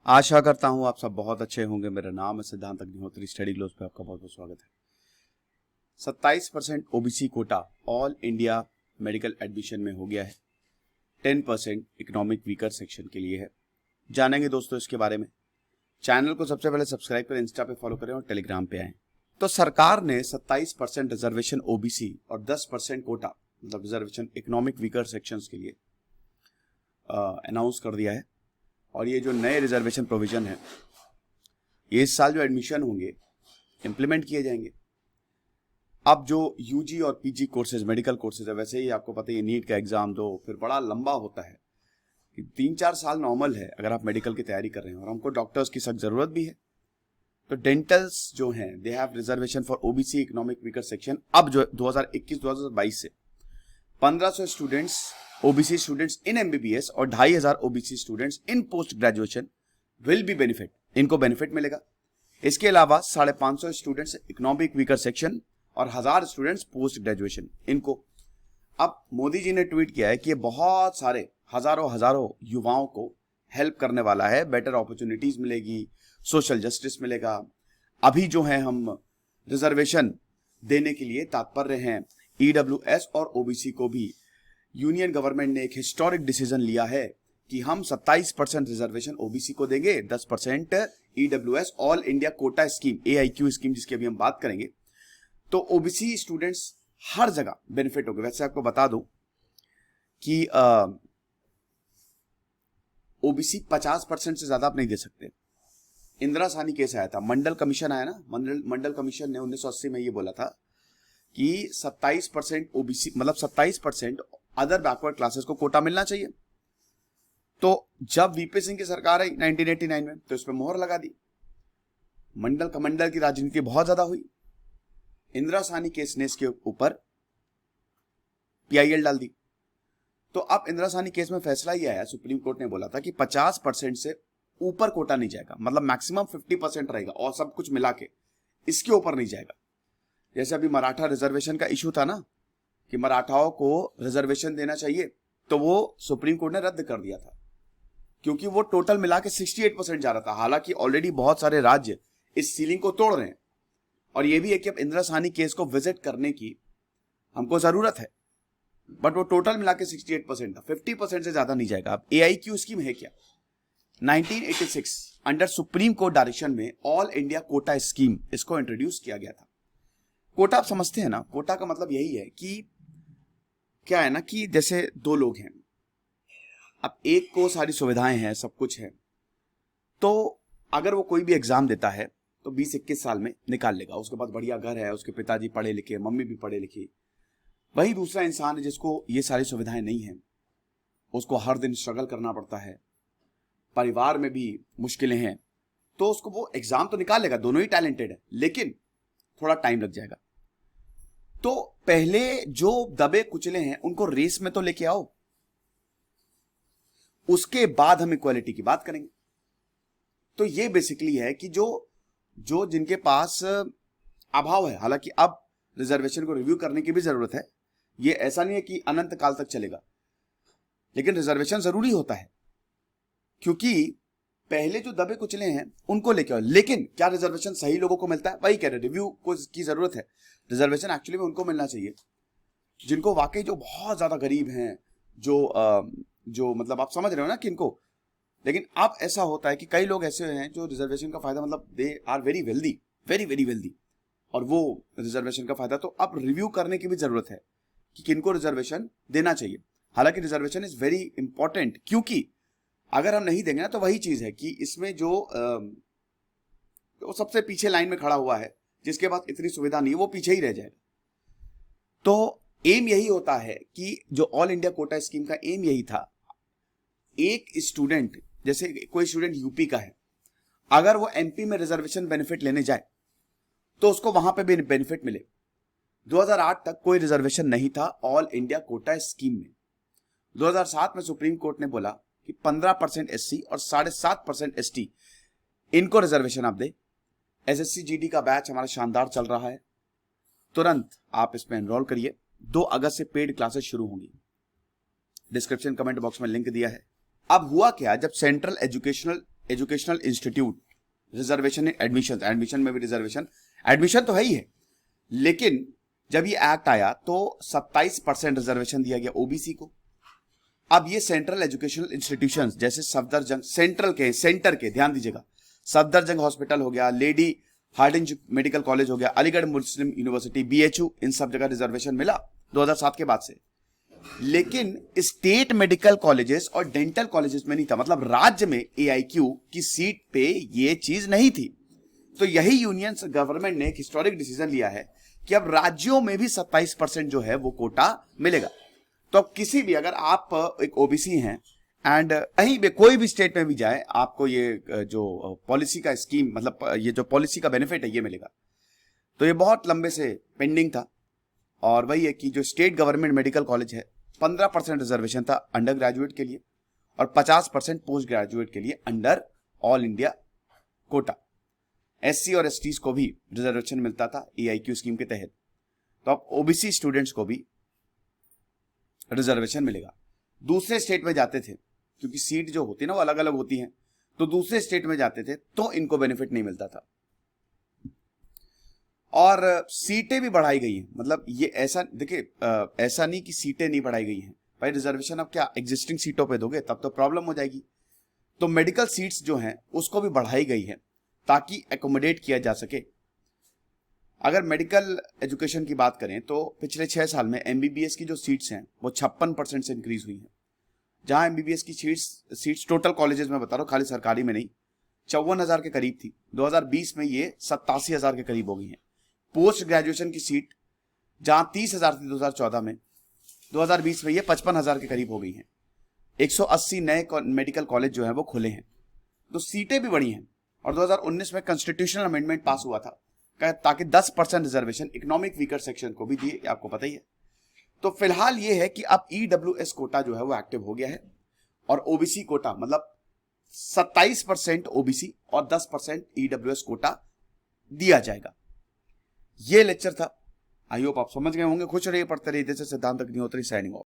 आशा करता हूँ आप सब बहुत अच्छे होंगे। मेरा नाम है सिद्धांत अग्निहोत्री। स्टडी ग्लोस पे आपका बहुत बहुत स्वागत है। 27% OBC Kota all India medical admission में हो गया है। 10% इकोनॉमिक वीकर सेक्शन के लिए है। जानेंगे दोस्तों इसके बारे में। चैनल को सबसे पहले सब्सक्राइब करें, इंस्टा पे फॉलो करें और टेलीग्राम पे आएँ। तो सरकार ने 27% रिजर्वेशन ओबीसी और 10% कोटा मतलब रिजर्वेशन इकोनॉमिक वीकर सेक्शंस के लिए अनाउंस कर दिया है। और ये जो नए रिजर्वेशन प्रोविजन है ये इस साल जो एडमिशन होंगे इम्प्लीमेंट किए जाएंगे। अब जो यूजी और पीजी कोर्सेज मेडिकल कोर्सेज है, वैसे ही आपको पता है ये नीट का एग्जाम दो फिर बड़ा लंबा होता है कि 3-4 साल नॉर्मल है अगर आप मेडिकल की तैयारी कर रहे हैं। और हमको डॉक्टर्स की सख्त जरूरत भी है। तो डेंटल्स जो हैं they have reservation for OBC economic weaker section. अब जो 2021-2022 से 1500 students OBC students in MBBS और 2500 OBC students in post graduation will be benefit, इनको बेनिफिट मिलेगा। इसके अलावा 550 स्टूडेंट्स इकोनॉमिक वीकर सेक्शन और 1000 स्टूडेंट्स पोस्ट ग्रेजुएशन इनको। अब मोदी जी ने ट्वीट किया है कि ये बहुत सारे हजारों युवाओं को हेल्प करने वाला है। बेटर अपॉर्चुनिटीज मिलेगी, सोशल जस्टिस मिलेगा। अभी जो है हम रिजर्वेशन देने के लिए तात्पर्य हैं। ईडब्ल्यूएस और ओबीसी को भी यूनियन गवर्नमेंट ने एक हिस्टोरिक डिसीजन लिया है कि हम 27% रिजर्वेशन ओबीसी को देंगे, 10% EWS all India quota scheme AIQ scheme जिसकी अभी हम बात करेंगे। तो ओबीसी स्टूडेंट्स हर जगह बेनिफिट होंगे। वैसे आपको बता दूं कि ओबीसी 50% से ज्यादा आप नहीं दे सकते। इंदिरा साहनी केस आया था, मंडल कमीशन आया ना, मंडल कमीशन ने 1980 में ये बोला था कि 27% ओबीसी मतलब 27% अदर बैकवर्ड क्लासेस को कोटा मिलना चाहिए। तो जब वीपी सिंह की सरकार आई 1989 में तो इस पर मोहर लगा दी। मंडल कमंडल की राजनीति बहुत ज्यादा हुई। इंदिरा साहनी केस ने इसके ऊपर पीआईएल डाल दी। तो अब इंदिरा साहनी केस में फैसला ये आया, सुप्रीम कोर्ट ने बोला था कि 50% से ऊपर कोटा नहीं जाएगा, मतलब मैक्सिमम 50% रहेगा और सब कुछ मिला के इसके ऊपर नहीं जाएगा। जैसे अभी मराठा रिजर्वेशन का इशू था ना कि मराठाओं को रिजर्वेशन देना चाहिए, तो वो सुप्रीम कोर्ट ने रद्द कर दिया था क्योंकि वो टोटल मिला के 68% जा रहा था। हालांकि ऑलरेडी बहुत सारे राज्य इस सीलिंग को तोड़ रहे हैं। और ये भी है कि अब इंदिरा साहनी केस को विजिट करने की हमको जरूरत है, बट वो टोटल मिला के 68% था, 50% से ज्यादा नहीं जाएगा। अब एआईक्यू स्कीम है क्या? 1986 अंडर सुप्रीम कोर्ट डायरेक्शन में ऑल इंडिया कोटा स्कीम इसको इंट्रोड्यूस किया गया था। कोटा आप समझते हैं ना, कोटा का मतलब यही है कि क्या है ना कि जैसे दो लोग हैं, अब एक को सारी सुविधाएं हैं, सब कुछ है, तो अगर वो कोई भी एग्जाम देता है तो 20-21 साल में निकाल लेगा। उसके पास बढ़िया घर है, उसके पिताजी पढ़े लिखे, मम्मी भी पढ़े लिखे। वही दूसरा इंसान है जिसको ये सारी सुविधाएं नहीं है, उसको हर दिन स्ट्रगल करना पड़ता है, परिवार में भी मुश्किलें हैं, तो उसको वो एग्जाम तो निकाल लेगा। दोनों ही टैलेंटेड है लेकिन थोड़ा टाइम लग जाएगा। तो पहले जो दबे कुचले हैं उनको रेस में तो लेके आओ, उसके बाद हम इक्वालिटी की बात करेंगे। तो ये बेसिकली है कि जो जिनके पास अभाव है, हालांकि अब रिजर्वेशन को रिव्यू करने की भी जरूरत है। ये ऐसा नहीं है कि अनंत काल तक चलेगा, लेकिन रिजर्वेशन जरूरी होता है क्योंकि पहले जो दबे कुचले हैं उनको लेके आओ। लेकिन क्या रिजर्वेशन सही लोगों को मिलता है? वही कह रहे, रिव्यू को की जरूरत है। रिजर्वेशन एक्चुअली में उनको मिलना चाहिए जिनको वाकई जो बहुत ज्यादा गरीब हैं, जो मतलब आप समझ रहे हो ना किनको। लेकिन अब ऐसा होता है कि कई लोग ऐसे हैं जो रिजर्वेशन का फायदा मतलब they are very wealthy, very wealthy, और वो रिजर्वेशन का फायदा तो अब रिव्यू करने की भी जरूरत है कि किनको रिजर्वेशन देना चाहिए। हालांकि रिजर्वेशन इज वेरी इंपॉर्टेंट क्योंकि अगर हम नहीं देंगे ना तो वही चीज है कि इसमें जो सबसे पीछे लाइन में खड़ा हुआ है, जिसके पास इतनी सुविधा नहीं है, वो पीछे ही रह जाएगा। तो एम यही होता है कि जो ऑल इंडिया कोटा स्कीम का एम यही था, एक स्टूडेंट, जैसे कोई स्टूडेंट यूपी का है, अगर वो एमपी में रिजर्वेशन बेनिफिट लेने जाए तो उसको वहां पे भी बेनिफिट मिले। 2008 तक कोई रिजर्वेशन नहीं था ऑल इंडिया कोटा स्कीम में। 2007 में सुप्रीम कोर्ट ने बोला कि 15% एससी और 7.5% एसटी इनको रिजर्वेशन आप दे। एसएससी जीडी का बैच हमारा शानदार चल रहा है, तुरंत आप इसमें एनरोल करिए। 2 अगस्त से पेड क्लासेस शुरू होंगी। डिस्क्रिप्शन कमेंट बॉक्स में लिंक दिया है। अब हुआ क्या, जब central educational educational institute reservation इन एडमिशन, एडमिशन में भी रिजर्वेशन, एडमिशन तो है ही है, लेकिन जब ये एक्ट आया तो 27% रिजर्वेशन दिया गया ओबीसी को। अब ये सेंट्रल एजुकेशनल इंस्टीट्यूशंस जैसे सफदरजंग, सेंटर के ध्यान दीजिएगा, सफदरजंग हॉस्पिटल हो गया, लेडी हार्डिंज मेडिकल कॉलेज हो गया, अलीगढ़ मुस्लिम यूनिवर्सिटी, बीएचयू, इन सब जगह रिजर्वेशन मिला 2007 के बाद से। लेकिन स्टेट मेडिकल कॉलेजेस और डेंटल कॉलेजेस में नहीं था, मतलब राज्य में एआईक्यू की सीट पे ये चीज नहीं थी। तो यही यूनियन गवर्नमेंट ने एक हिस्टोरिक डिसीजन लिया है कि अब राज्यों में भी 27% जो है वो कोटा मिलेगा। तो अब किसी भी, अगर आप एक ओबीसी हैं एंड कहीं भी कोई भी स्टेट में भी जाए, आपको ये जो पॉलिसी का स्कीम, मतलब ये जो पॉलिसी का बेनिफिट है ये मिलेगा। तो ये बहुत लंबे से पेंडिंग था, और वही है कि जो स्टेट गवर्नमेंट मेडिकल कॉलेज है 15% रिजर्वेशन था अंडर ग्रेजुएट के लिए, और 50% पोस्ट ग्रेजुएट के लिए under all India Kota. SC और एसटीज को भी रिजर्वेशन मिलता था एआईक्यू स्कीम के तहत। तो अब ओबीसी स्टूडेंट्स को भी रिजर्वेशन मिलेगा। दूसरे स्टेट में जाते थे, क्योंकि सीट जो होती है ना वो अलग अलग होती हैं, तो दूसरे स्टेट में जाते थे तो इनको बेनिफिट नहीं मिलता था। और सीटें भी बढ़ाई गई हैं, मतलब ये ऐसा देखिए, ऐसा नहीं कि सीटें नहीं बढ़ाई गई हैं भाई, रिजर्वेशन अब क्या एग्जिस्टिंग सीटों पे दोगे, तब तो प्रॉब्लम हो जाएगी। तो मेडिकल सीट्स जो हैं उसको भी बढ़ाई गई है ताकि एकोमोडेट किया जा सके। अगर मेडिकल एजुकेशन की बात करें तो पिछले 6 साल में एमबीबीएस की जो सीट्स हैं वो 56% से इंक्रीज हुई हैं। जहां एमबीबीएस की सीट्स टोटल कॉलेजेस में बता रहा हूं, खाली सरकारी में नहीं, 54,000 के करीब थी, 2020 में ये 87,000 के करीब हो गई हैं। पोस्ट ग्रेजुएशन की सीट जहां 30,000 थी 2014 में, 2020 में ये 55,000 के करीब हो गई हैं। 180 नए मेडिकल कॉलेज जो है वो खुले हैं, तो सीटें भी बढ़ी हैं। और 2019 में कॉन्स्टिट्यूशनल अमेंडमेंट पास हुआ था ताकि 10% रिजर्वेशन इकोनॉमिक वीकर सेक्शन को भी दिए, आपको पता ही है। तो फिलहाल ये है कि अब ईडब्ल्यूएस कोटा जो है वो एक्टिव हो गया है, और ओबीसी कोटा मतलब 27% ओबीसी और 10% ईडब्ल्यूएस कोटा दिया जाएगा। ये लेक्चर था, आई होप आप समझ गए होंगे। खुश रहिए, पढ़ते रहिए। जैसे सिद्धांत अग्निहोत्री साइनिंग ऑफ।